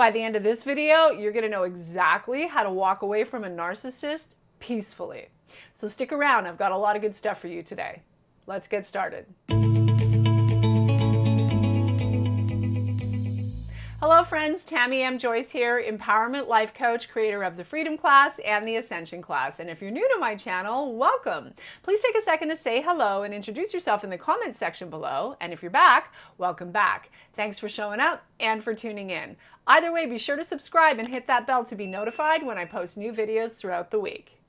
By the end of this video, you're going to know exactly how to walk away from a narcissist peacefully. So stick around, I've got a lot of good stuff for you today. Let's get started. Hello friends, Tamie M. Joyce here, empowerment life coach, creator of the Freedom class and the Ascension class. And if you're new to my channel, welcome. Please take a second to say hello and introduce yourself in the comments section below. And if you're back, welcome back. Thanks for showing up and for tuning in. Either way, be sure to subscribe and hit that bell to be notified when I post new videos throughout the week.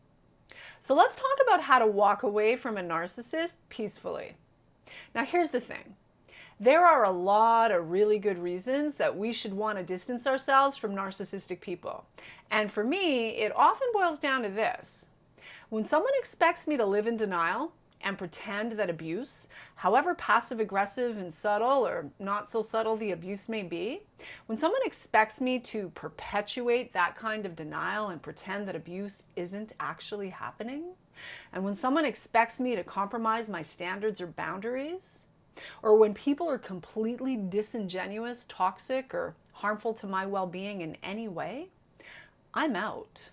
So let's talk about how to walk away from a narcissist peacefully. Now here's the thing. There are a lot of really good reasons that we should want to distance ourselves from narcissistic people. And for me, it often boils down to this. When someone expects me to live in denial and pretend that abuse, however passive-aggressive and subtle or not so subtle the abuse may be, when someone expects me to perpetuate that kind of denial and pretend that abuse isn't actually happening, and when someone expects me to compromise my standards or boundaries, or when people are completely disingenuous, toxic, or harmful to my well-being in any way, I'm out.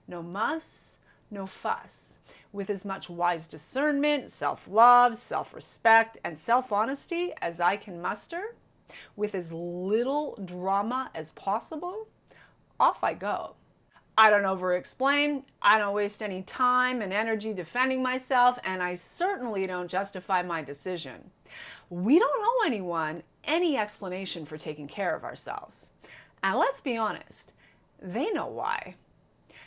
No muss, no fuss. With as much wise discernment, self-love, self-respect, and self-honesty as I can muster, with as little drama as possible, off I go. I don't over-explain, I don't waste any time and energy defending myself, and I certainly don't justify my decision. We don't owe anyone any explanation for taking care of ourselves. And let's be honest, they know why.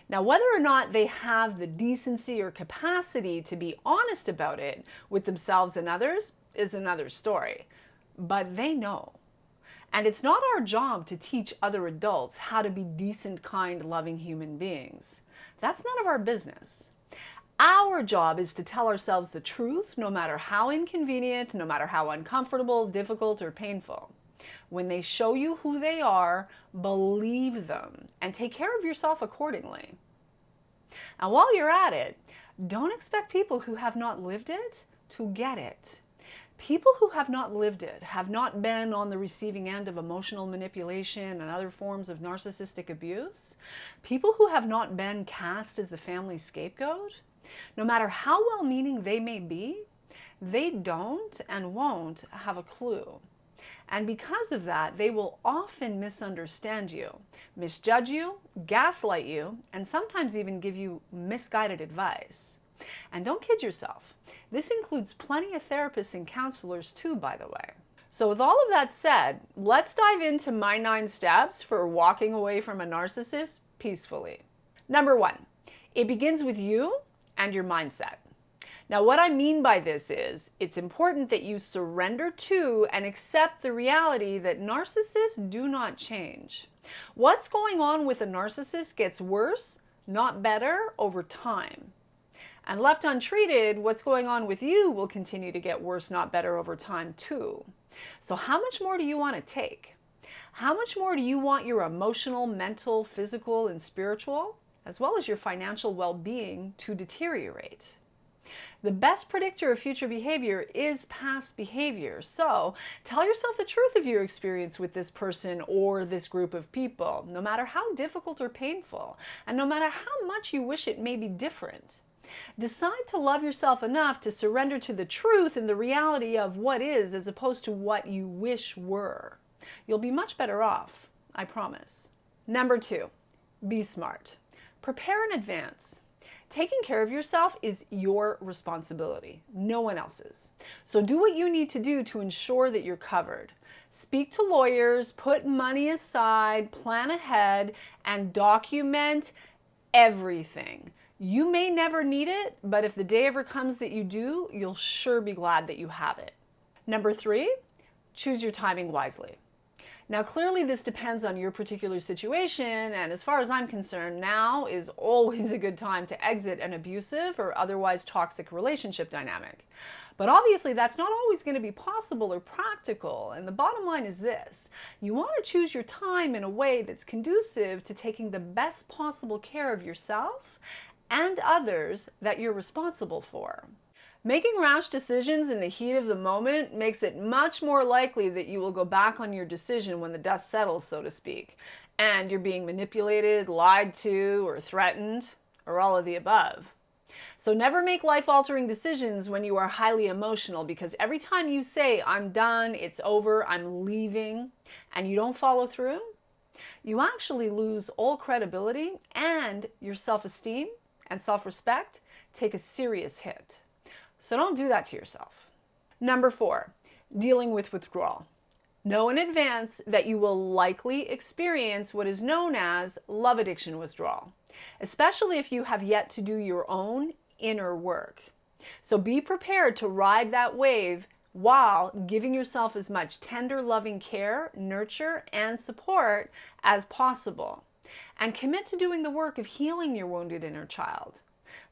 Now, whether or not they have the decency or capacity to be honest about it with themselves and others is another story, but they know. And it's not our job to teach other adults how to be decent, kind, loving human beings. That's none of our business. Our job is to tell ourselves the truth, no matter how inconvenient, no matter how uncomfortable, difficult, or painful. When they show you who they are, believe them and take care of yourself accordingly. And while you're at it, don't expect people who have not lived it to get it. People who have not lived it, have not been on the receiving end of emotional manipulation and other forms of narcissistic abuse, people who have not been cast as the family scapegoat, no matter how well-meaning they may be, they don't and won't have a clue. And because of that, they will often misunderstand you, misjudge you, gaslight you, and sometimes even give you misguided advice. And don't kid yourself. This includes plenty of therapists and counselors too, by the way. So with all of that said, let's dive into my 9 steps for walking away from a narcissist peacefully. Number 1, it begins with you and your mindset. Now, what I mean by this is, it's important that you surrender to and accept the reality that narcissists do not change. What's going on with a narcissist gets worse, not better, over time. And left untreated, what's going on with you will continue to get worse, not better, over time too. So how much more do you want to take? How much more do you want your emotional, mental, physical, and spiritual, as well as your financial well-being, to deteriorate? The best predictor of future behavior is past behavior. So tell yourself the truth of your experience with this person or this group of people, no matter how difficult or painful, and no matter how much you wish it may be different. Decide to love yourself enough to surrender to the truth and the reality of what is, as opposed to what you wish were. You'll be much better off, I promise. Number 2, be smart. Prepare in advance. Taking care of yourself is your responsibility, no one else's. So do what you need to do to ensure that you're covered. Speak to lawyers, put money aside, plan ahead, and document everything. You may never need it, but if the day ever comes that you do, you'll sure be glad that you have it. Number 3, choose your timing wisely. Now, clearly this depends on your particular situation, and as far as I'm concerned, now is always a good time to exit an abusive or otherwise toxic relationship dynamic. But obviously that's not always going to be possible or practical, and the bottom line is this. You want to choose your time in a way that's conducive to taking the best possible care of yourself and others that you're responsible for. Making rash decisions in the heat of the moment makes it much more likely that you will go back on your decision when the dust settles, so to speak, and you're being manipulated, lied to, or threatened, or all of the above. So never make life-altering decisions when you are highly emotional, because every time you say, I'm done, it's over, I'm leaving, and you don't follow through, you actually lose all credibility, and your self-esteem and self-respect take a serious hit. So don't do that to yourself. Number 4, dealing with withdrawal. Know in advance that you will likely experience what is known as love addiction withdrawal, especially if you have yet to do your own inner work. So be prepared to ride that wave while giving yourself as much tender, loving care, nurture, and support as possible. And commit to doing the work of healing your wounded inner child.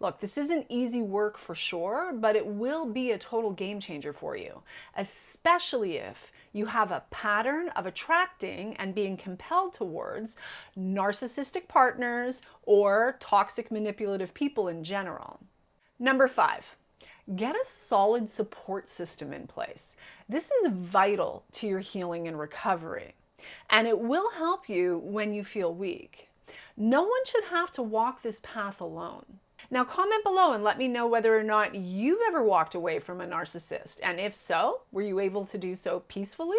Look, this isn't easy work for sure, but it will be a total game changer for you, especially if you have a pattern of attracting and being compelled towards narcissistic partners or toxic manipulative people in general. Number 5, get a solid support system in place. This is vital to your healing and recovery, and it will help you when you feel weak. No one should have to walk this path alone. Now comment below and let me know whether or not you've ever walked away from a narcissist. And if so, were you able to do so peacefully?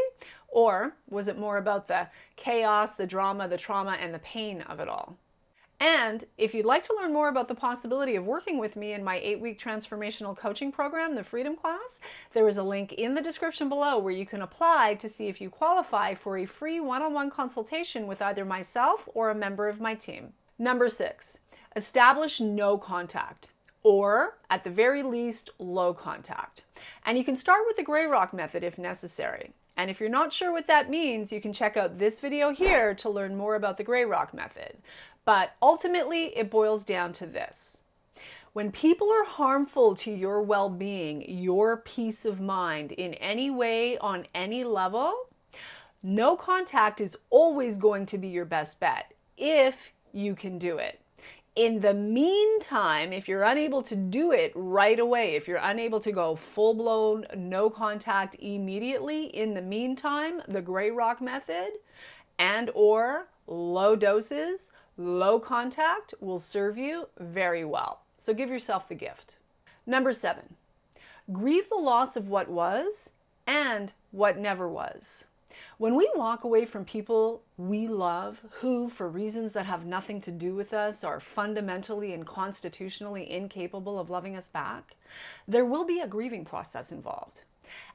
Or was it more about the chaos, the drama, the trauma, and the pain of it all? And if you'd like to learn more about the possibility of working with me in my 8-week transformational coaching program, the Freedom Class, there is a link in the description below where you can apply to see if you qualify for a free one-on-one consultation with either myself or a member of my team. Number 6. Establish no contact, or at the very least, low contact. And you can start with the gray rock method if necessary. And if you're not sure what that means, you can check out this video here to learn more about the gray rock method. But ultimately, it boils down to this. When people are harmful to your well-being, your peace of mind in any way, on any level, no contact is always going to be your best bet if you can do it. In the meantime, if you're unable to do it right away, if you're unable to go full-blown no contact immediately, in the meantime, the gray rock method and or low doses, low contact will serve you very well. So give yourself the gift. Number 7, grieve the loss of what was and what never was. When we walk away from people we love, who, for reasons that have nothing to do with us, are fundamentally and constitutionally incapable of loving us back, there will be a grieving process involved.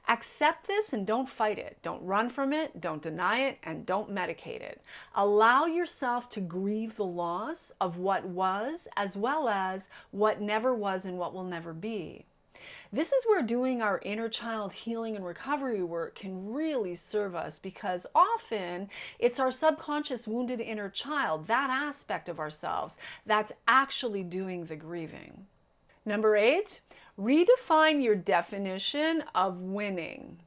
Accept this and don't fight it. Don't run from it, don't deny it, and don't medicate it. Allow yourself to grieve the loss of what was, as well as what never was and what will never be. This is where doing our inner child healing and recovery work can really serve us, because often it's our subconscious wounded inner child, that aspect of ourselves, that's actually doing the grieving. Number 8, redefine your definition of winning.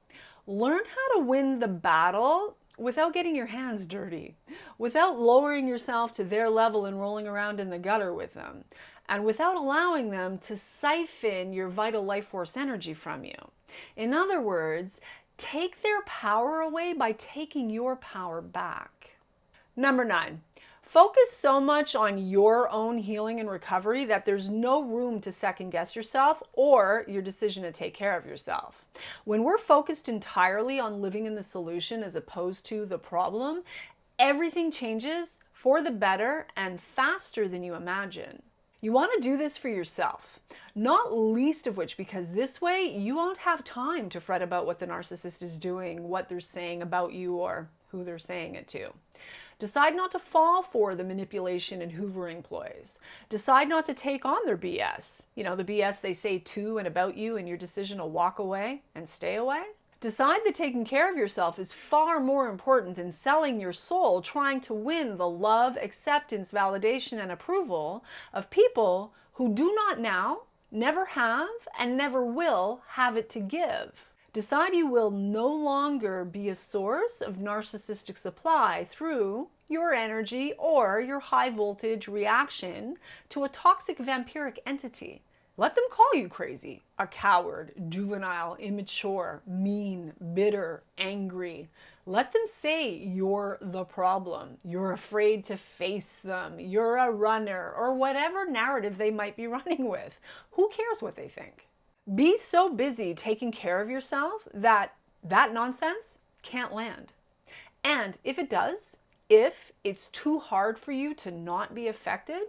Learn how to win the battle without getting your hands dirty, without lowering yourself to their level and rolling around in the gutter with them, and without allowing them to siphon your vital life force energy from you. In other words, take their power away by taking your power back. Number 9, focus so much on your own healing and recovery that there's no room to second guess yourself or your decision to take care of yourself. When we're focused entirely on living in the solution as opposed to the problem, everything changes for the better and faster than you imagine. You want to do this for yourself, not least of which because this way you won't have time to fret about what the narcissist is doing, what they're saying about you, or who they're saying it to. Decide not to fall for the manipulation and hoovering ploys. Decide not to take on their BS. You know, the BS they say to and about you, and your decision to walk away and stay away. Decide that taking care of yourself is far more important than selling your soul trying to win the love, acceptance, validation, and approval of people who do not now, never have, and never will have it to give. Decide you will no longer be a source of narcissistic supply through your energy or your high voltage reaction to a toxic vampiric entity. Let them call you crazy, a coward, juvenile, immature, mean, bitter, angry. Let them say you're the problem, you're afraid to face them, you're a runner, or whatever narrative they might be running with. Who cares what they think? Be so busy taking care of yourself that that nonsense can't land. And if it does, if it's too hard for you to not be affected,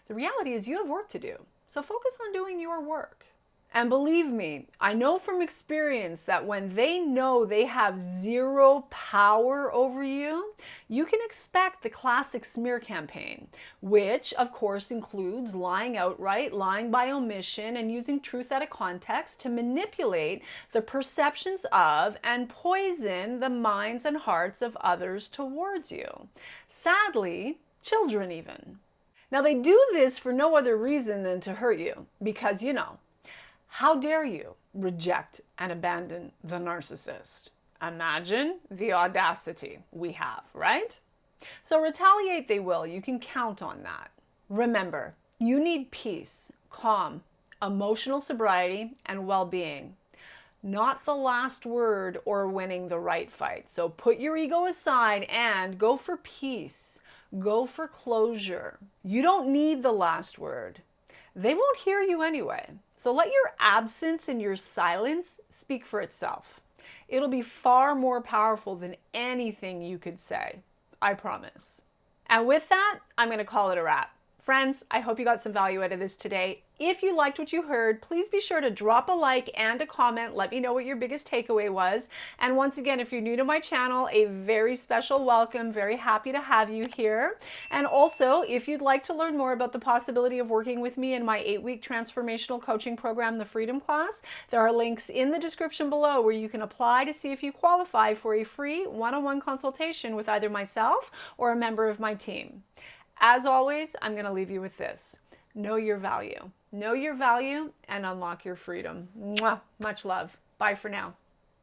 the reality is you have work to do. So focus on doing your work. And believe me, I know from experience that when they know they have zero power over you, you can expect the classic smear campaign, which of course includes lying outright, lying by omission, and using truth out of context to manipulate the perceptions of and poison the minds and hearts of others towards you. Sadly, children even. Now they do this for no other reason than to hurt you, because how dare you reject and abandon the narcissist? Imagine the audacity we have, right? So retaliate they will. You can count on that. Remember, you need peace, calm, emotional sobriety, and well-being. Not the last word or winning the right fight. So put your ego aside and go for peace. Go for closure. You don't need the last word. They won't hear you anyway. So let your absence and your silence speak for itself. It'll be far more powerful than anything you could say. I promise. And with that, I'm going to call it a wrap. Friends, I hope you got some value out of this today. If you liked what you heard, please be sure to drop a like and a comment. Let me know what your biggest takeaway was. And once again, if you're new to my channel, a very special welcome. Very happy to have you here. And also, if you'd like to learn more about the possibility of working with me in my 8-week transformational coaching program, the Freedom Class, there are links in the description below where you can apply to see if you qualify for a free one-on-one consultation with either myself or a member of my team. As always, I'm going to leave you with this. Know your value. Know your value and unlock your freedom. Mwah! Much love. Bye for now.